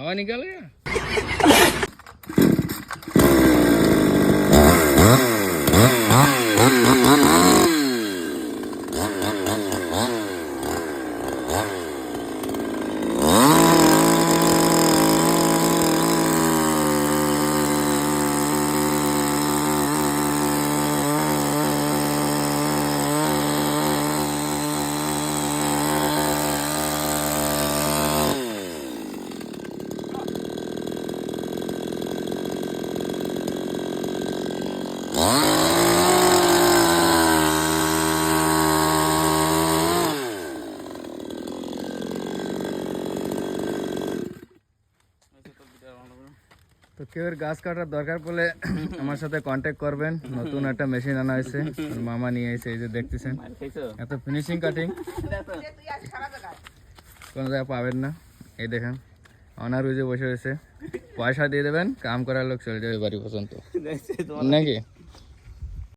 हवा निकल गया। তো কেউ গাছ কাটার দরকার পড়লে আমার সাথে কন্ট্যাক্ট করবেন। নতুন একটা মেশিন আনা হয়েছে, মামা নিয়ে এসে এই যে দেখতেছেন, এত ফিনিশিং কাটিং কোনো জায়গায় পাবেন না। এই দেখেন অনার ওই যে বসে রয়েছে, পয়সা দিয়ে দেবেন, কাম করার লোক চলে যাবে বাড়ি পর্যন্ত নাকি।